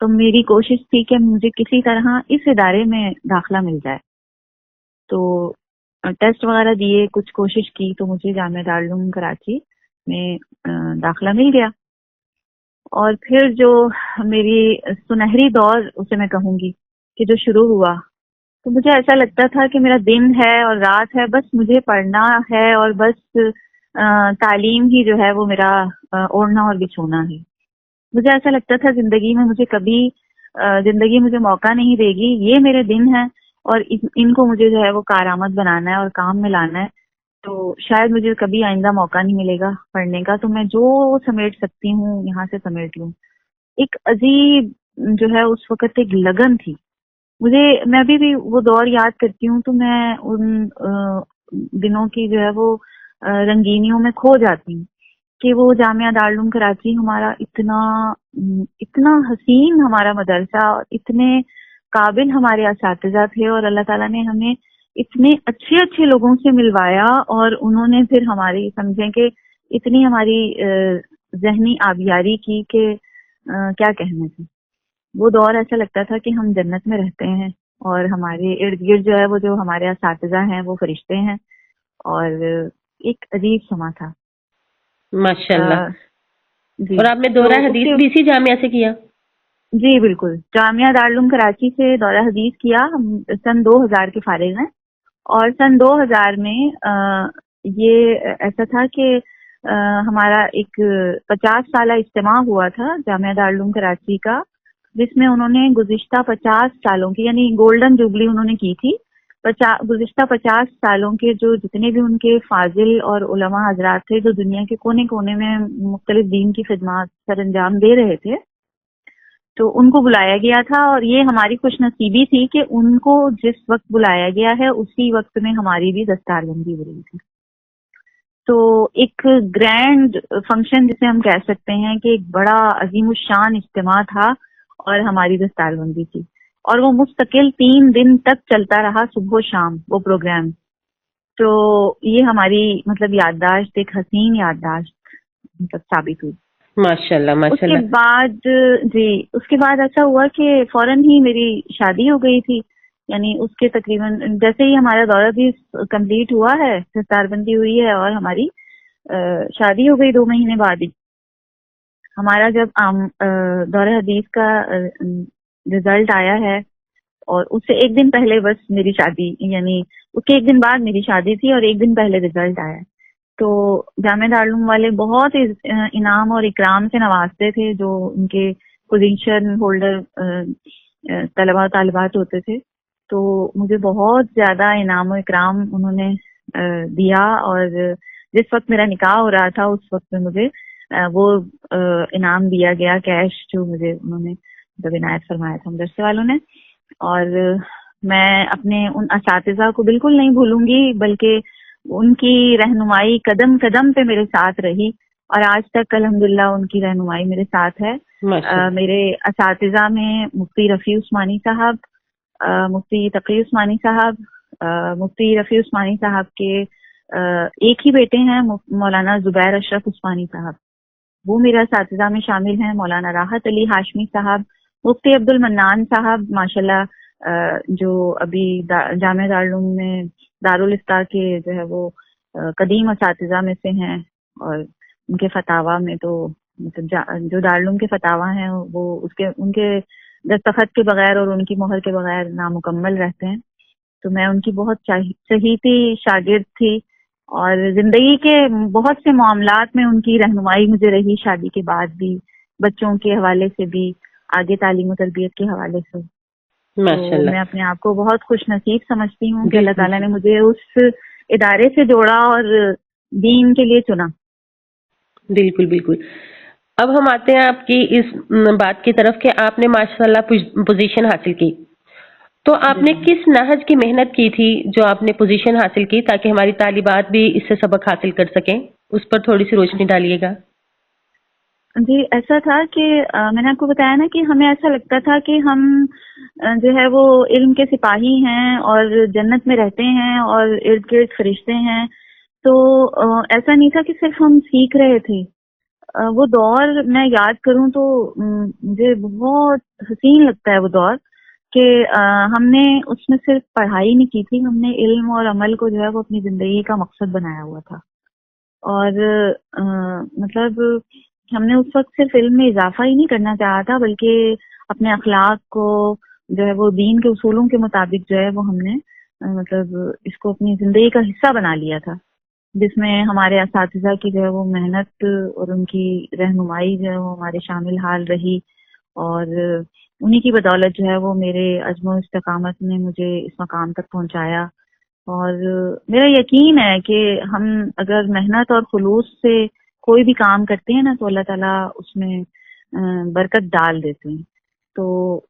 تو میری کوشش تھی کہ مجھے کسی طرح اس ادارے میں داخلہ مل جائے. تو ٹیسٹ وغیرہ دیے, کچھ کوشش کی, تو مجھے جامعہ دارالعلوم کراچی میں داخلہ مل گیا. اور پھر جو میری سنہری دور اسے میں کہوں گی کہ جو شروع ہوا, تو مجھے ایسا لگتا تھا کہ میرا دن ہے اور رات ہے, بس مجھے پڑھنا ہے اور بس تعلیم ہی جو ہے وہ میرا اوڑھنا اور بچھونا ہے. مجھے ایسا لگتا تھا زندگی میں مجھے کبھی زندگی مجھے موقع نہیں دے گی, یہ میرے دن ہیں اور ان کو مجھے جو ہے وہ کارآمد بنانا ہے اور کام میں لانا ہے. تو شاید مجھے کبھی آئندہ موقع نہیں ملے گا پڑھنے کا, تو میں جو سمیٹ سکتی ہوں یہاں سے سمیٹ لوں. ایک عجیب جو ہے اس وقت ایک لگن تھی مجھے. میں ابھی بھی وہ دور یاد کرتی ہوں تو میں ان دنوں کی جو ہے وہ رنگینیوں میں کھو جاتی ہوں کہ وہ جامعہ دارالعلوم کراچی ہمارا اتنا حسین ہمارا مدرسہ اور اتنے قابل ہمارے اساتذہ تھے, اور اللہ تعالیٰ نے ہمیں اتنے اچھے اچھے لوگوں سے ملوایا, اور انہوں نے پھر ہماری سمجھیں کہ اتنی ہماری ذہنی آبیاری کی کہ کیا کہنے تھے. وہ دور ایسا لگتا تھا کہ ہم جنت میں رہتے ہیں اور ہمارے ارد گرد جو ہے وہ جو ہمارے اساتذہ ہیں وہ فرشتے ہیں, اور ایک عجیب سما تھا. ماشاءاللہ. جی, اور آپ نے دورہ تو حدیث بھی اسی جامعہ سے کیا؟ جی بالکل, جامعہ دارالعلوم کراچی سے دورہ حدیث کیا. ہم سن 2000 کے فارغ ہیں, اور سن 2000 میں یہ ایسا تھا کہ ہمارا ایک 50 سالہ اجتماع ہوا تھا جامعہ دارالعلوم کراچی کا, جس میں انہوں نے گزشتہ 50 سالوں کی یعنی گولڈن جوبلی انہوں نے کی تھی. گزشتہ 50 سالوں کے جو جتنے بھی ان کے فاضل اور علماء حضرات تھے جو دنیا کے کونے کونے میں مختلف دین کی خدمات سر انجام دے رہے تھے, تو ان کو بلایا گیا تھا. اور یہ ہماری خوش نصیبی تھی کہ ان کو جس وقت بلایا گیا ہے اسی وقت میں ہماری بھی دستار بندی ہو رہی تھی. تو ایک گرینڈ فنکشن جسے ہم کہہ سکتے ہیں کہ ایک بڑا عظیم الشان اجتماع تھا اور ہماری دستار بندی تھی, اور وہ مستقل 3 دن تک چلتا رہا, صبح و شام وہ پروگرام. تو یہ ہماری مطلب یادداشت, ایک حسین یادداشت مطلب ثابت ہوئی. ماشاءاللہ اس کے ماشاءاللہ. بعد اس کے بعد ایسا ہوا کہ فوراً ہی میری شادی ہو گئی تھی. یعنی اس کے تقریباً جیسے ہی ہمارا دورہ بھی کمپلیٹ ہوا ہے, دستار بندی ہوئی ہے اور ہماری شادی ہو گئی 2 مہینے بعد ہی. ہمارا جب دورہ حدیث کا رزلٹ آیا ہے, اور اس سے 1 دن پہلے بس میری شادی, یعنی اس کے 1 دن بعد میری شادی تھی اور 1 دن پہلے رزلٹ آیا. تو جامعہ دارالعلوم والے بہت انعام اور اکرام سے نوازتے تھے جو ان کے پوزیشن ہولڈر طلباء و طالبات ہوتے تھے. تو مجھے بہت زیادہ انعام و اکرام انہوں نے دیا, اور جس وقت میرا نکاح ہو رہا تھا اس وقت میں مجھے وہ انعام دیا گیا, کیش جو مجھے انہوں نے جب عنایت فرمایا تھا مدرسے والوں نے. اور میں اپنے ان اساتذہ کو بالکل نہیں بھولوں گی, بلکہ ان کی رہنمائی قدم قدم پہ میرے ساتھ رہی, اور آج تک الحمدللہ ان کی رہنمائی میرے ساتھ ہے. میرے اساتذہ میں مفتی رفیع عثمانی صاحب, مفتی تقی عثمانی صاحب, مفتی رفیع عثمانی صاحب کے ایک ہی بیٹے ہیں مولانا زبیر اشرف عثمانی صاحب, وہ میرے اساتذہ میں شامل ہیں. مولانا راحت علی ہاشمی صاحب, مفتی عبد المنان صاحب ماشاءاللہ جو ابھی جامعہ دارالعلوم میں دارالافتاء کے جو ہے وہ قدیم اساتذہ میں سے ہیں, اور ان کے فتاوا میں تو مطلب جو دارالعلوم کے فتاوا ہیں وہ ان کے دستخط کے بغیر اور ان کی مہر کے بغیر نامکمل رہتے ہیں. تو میں ان کی بہت چہیتی شاگرد تھی, اور زندگی کے بہت سے معاملات میں ان کی رہنمائی مجھے رہی, شادی کے بعد بھی, بچوں کے حوالے سے بھی, آگے تعلیم و تربیت کے حوالے سے. تو میں اپنے آپ کو بہت خوش نصیب سمجھتی ہوں کہ اللہ تعالیٰ نے مجھے اس ادارے سے جوڑا اور دین کے لیے چنا. بالکل بالکل. اب ہم آتے ہیں آپ کی اس بات کی طرف کہ آپ نے ماشاءاللہ پوزیشن حاصل کی, تو آپ نے کس نہج کی محنت کی تھی جو آپ نے پوزیشن حاصل کی تاکہ ہماری طالبات بھی اس سے سبق حاصل کر سکیں, اس پر تھوڑی سی روشنی ڈالیے گا. جی ایسا تھا کہ میں نے آپ کو بتایا نا کہ ہمیں ایسا لگتا تھا کہ ہم جو ہے وہ علم کے سپاہی ہیں اور جنت میں رہتے ہیں اور ارد گرد فرشتے ہیں. تو ایسا نہیں تھا کہ صرف ہم سیکھ رہے تھے, وہ دور میں یاد کروں تو مجھے بہت حسین لگتا ہے وہ دور کہ ہم نے اس میں صرف پڑھائی نہیں کی تھی، ہم نے علم اور عمل کو جو ہے وہ اپنی زندگی کا مقصد بنایا ہوا تھا. اور مطلب ہم نے اس وقت صرف علم میں اضافہ ہی نہیں کرنا چاہا تھا، بلکہ اپنے اخلاق کو جو ہے وہ دین کے اصولوں کے مطابق جو ہے وہ ہم نے مطلب اس کو اپنی زندگی کا حصہ بنا لیا تھا، جس میں ہمارے اساتذہ کی جو ہے وہ محنت اور ان کی رہنمائی جو ہے وہ ہمارے شامل حال رہی، اور انہی کی بدولت جو ہے وہ میرے عزم و استقامت نے مجھے اس مقام تک پہنچایا. اور میرا یقین ہے کہ ہم اگر محنت اور خلوص سے کوئی بھی کام کرتے ہیں نا تو اللہ تعالیٰ اس میں برکت ڈال دیتے ہیں. تو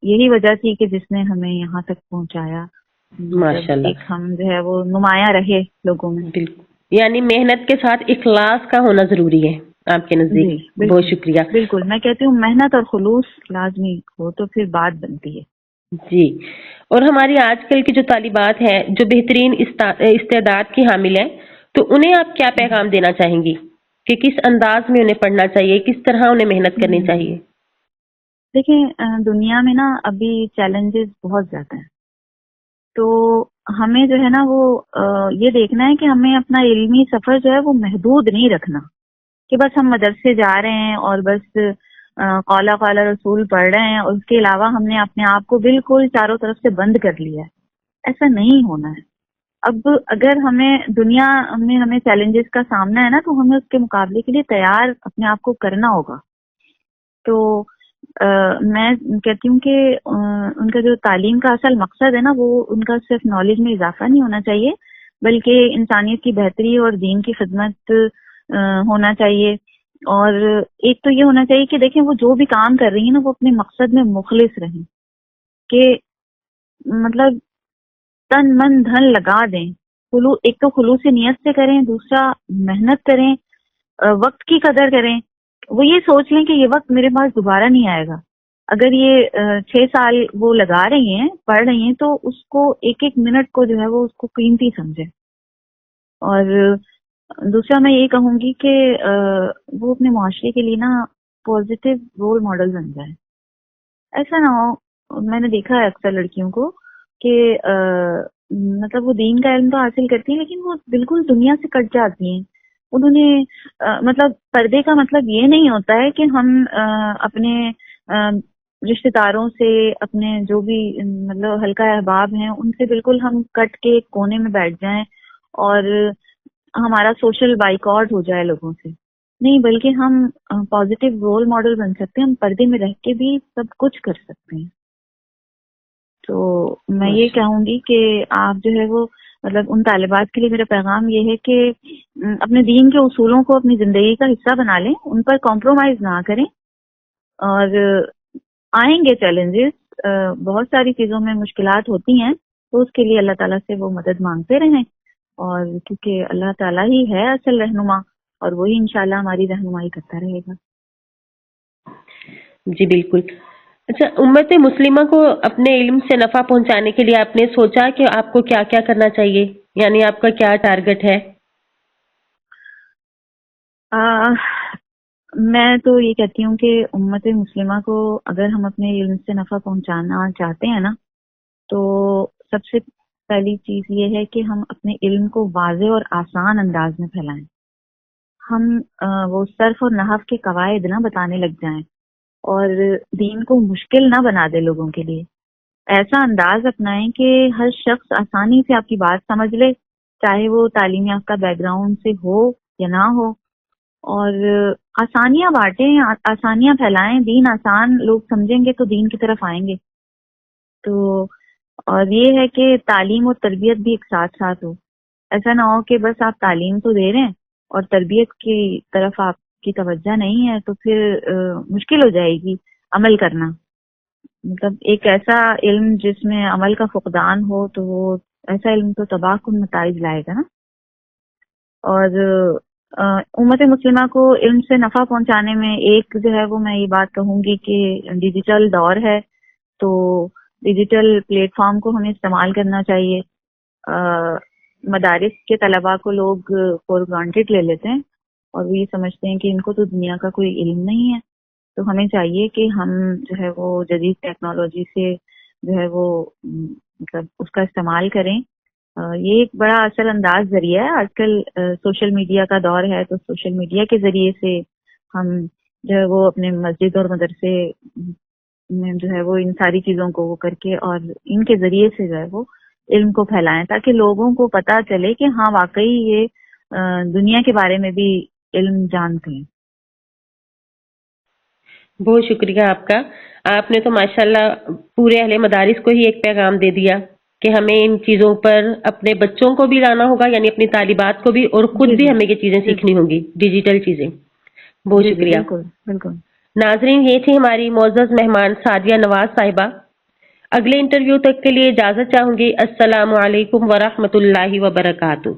یہی وجہ تھی کہ جس نے ہمیں یہاں تک پہنچایا، ماشاء مطلب ایک اللہ. ہم جو ہے وہ نمایاں رہے لوگوں میں. بالکل، یعنی محنت کے ساتھ اخلاص کا ہونا ضروری ہے آپ کے نزدیک. جی بہت بالکل شکریہ. بالکل، میں کہتی ہوں محنت اور خلوص لازمی ہو تو پھر بات بنتی ہے. جی، اور ہماری آج کل کی جو طالبات ہیں جو بہترین استعداد کی حامل ہیں، تو انہیں آپ کیا پیغام دینا چاہیں گی کہ کس انداز میں انہیں پڑھنا چاہیے، کس طرح انہیں محنت کرنی چاہیے؟ دیکھیں دنیا میں نا ابھی چیلنجز بہت زیادہ ہیں، تو ہمیں جو ہے نا وہ یہ دیکھنا ہے کہ ہمیں اپنا علمی سفر جو ہے وہ محدود نہیں رکھنا کہ بس ہم مدرسے جا رہے ہیں اور بس قولا قالا رسول پڑھ رہے ہیں اور اس کے علاوہ ہم نے اپنے آپ کو بالکل چاروں طرف سے بند کر لیا ہے. ایسا نہیں ہونا ہے. اب اگر ہمیں دنیا میں ہمیں چیلنجز کا سامنا ہے نا تو ہمیں اس کے مقابلے کے لیے تیار اپنے آپ کو کرنا ہوگا. تو میں کہتی ہوں کہ ان کا جو تعلیم کا اصل مقصد ہے نا وہ ان کا صرف نالج میں اضافہ نہیں ہونا چاہیے، بلکہ انسانیت کی بہتری اور دین کی خدمت ہونا چاہیے. اور ایک تو یہ ہونا چاہیے کہ دیکھیں وہ جو بھی کام کر رہی ہیں نا وہ اپنے مقصد میں مخلص رہیں، کہ مطلب تن من دھن لگا دیں. ایک تو خلوص نیت سے کریں، دوسرا محنت کریں، وقت کی قدر کریں. وہ یہ سوچ لیں کہ یہ وقت میرے پاس دوبارہ نہیں آئے گا. اگر یہ 6 سال وہ لگا رہی ہیں پڑھ رہی ہیں تو اس کو ایک ایک منٹ کو جو ہے وہ اس کو قیمتی سمجھے. اور دوسرا میں یہ کہوں گی کہ وہ اپنے معاشرے کے لیے نا پازیٹیو رول ماڈل بن جائے. ایسا نہ ہو، میں نے دیکھا ہے اکثر لڑکیوں کو کہ مطلب وہ دین کا علم تو حاصل کرتی ہیں لیکن وہ بالکل دنیا سے کٹ جاتی ہیں. انہوں نے مطلب پردے کا مطلب یہ نہیں ہوتا ہے کہ ہم اپنے رشتہ داروں سے، اپنے جو بھی مطلب حلقہ احباب ہیں ان سے بالکل ہم کٹ کے ایک کونے میں بیٹھ جائیں اور ہمارا سوشل بائیکاٹ ہو جائے لوگوں سے. نہیں، بلکہ ہم پازیٹیو رول ماڈل بن سکتے ہیں. ہم پردے میں رہ کے بھی سب کچھ کر سکتے ہیں. تو میں یہ کہوں گی کہ آپ جو ہے وہ مطلب ان طالبات کے لیے میرا پیغام یہ ہے کہ اپنے دین کے اصولوں کو اپنی زندگی کا حصہ بنا لیں، ان پر کمپرومائز نہ کریں. اور آئیں گے چیلنجز، بہت ساری چیزوں میں مشکلات ہوتی ہیں، تو اس کے لیے اللہ تعالیٰ سے وہ مدد مانگتے رہیں. اور کیونکہ اللہ تعالیٰ ہی ہے اصل رہنما اور وہی انشاءاللہ ہماری رہنمائی کرتا رہے گا. جی بالکل. اچھا، امت مسلمہ کو اپنے علم سے نفع پہنچانے کے لیے آپ نے سوچا کہ آپ کو کیا کیا کرنا چاہیے، یعنی آپ کا کیا ٹارگٹ ہے؟ میں تو یہ کہتی ہوں کہ امت مسلمہ کو اگر ہم اپنے علم سے نفع پہنچانا چاہتے ہیں نا تو سب سے پہلی چیز یہ ہے کہ ہم اپنے علم کو واضح اور آسان انداز میں پھیلائیں. ہم وہ صرف اور نحو کے قواعد نہ بتانے لگ جائیں اور دین کو مشکل نہ بنا دے لوگوں کے لیے. ایسا انداز اپنائیں کہ ہر شخص آسانی سے آپ کی بات سمجھ لے، چاہے وہ تعلیم یافتہ بیک گراؤنڈ سے ہو یا نہ ہو. اور آسانیاں بانٹیں، آسانیاں پھیلائیں. دین آسان لوگ سمجھیں گے تو دین کی طرف آئیں گے. تو اور یہ ہے کہ تعلیم اور تربیت بھی ایک ساتھ ساتھ ہو. ایسا نہ ہو کہ بس آپ تعلیم تو دے رہے ہیں اور تربیت کی طرف آپ کی توجہ نہیں ہے، تو پھر مشکل ہو جائے گی عمل کرنا. مطلب ایک ایسا علم جس میں عمل کا فقدان ہو تو وہ ایسا علم تو تباہ کن نتائج لائے گا نا. اور امت مسلمہ کو علم سے نفع پہنچانے میں ایک جو ہے وہ میں یہ بات کہوں گی کہ ڈیجیٹل دور ہے، تو ڈیجیٹل پلیٹ فارم کو ہمیں استعمال کرنا چاہیے. مدارس کے طلباء کو لوگ فور گرانٹیڈ لے لیتے ہیں اور وہ یہ سمجھتے ہیں کہ ان کو تو دنیا کا کوئی علم نہیں ہے. تو ہمیں چاہیے کہ ہم جو ہے وہ جدید ٹیکنالوجی سے جو ہے وہ مطلب اس کا استعمال کریں. یہ ایک بڑا اثر انداز ذریعہ ہے. آج کل سوشل میڈیا کا دور ہے، تو سوشل میڈیا کے ذریعے سے ہم جو ہے وہ اپنے مسجد اور مدرسے میں جو ہے وہ ان ساری چیزوں کو وہ کر کے اور ان کے ذریعے سے جو ہے وہ علم کو پھیلائیں، تاکہ لوگوں کو پتہ چلے کہ ہاں واقعی یہ دنیا کے بارے میں بھی علم جانتے ہیں. بہت شکریہ آپ کا. آپ نے تو ماشاءاللہ پورے اہل مدارس کو ہی ایک پیغام دے دیا کہ ہمیں ان چیزوں پر اپنے بچوں کو بھی لانا ہوگا، یعنی اپنی طالبات کو بھی، اور خود جی بھی جی ہمیں یہ چیزیں جی سیکھنی ہوں گی، ڈیجیٹل چیزیں. بہت جی جی شکریہ. بالکل بالکل. ناظرین، یہ تھی ہماری معزز مہمان سعدیہ نواز صاحبہ. اگلے انٹرویو تک کے لیے اجازت چاہوں گی. السلام علیکم ورحمۃ اللہ وبرکاتہ.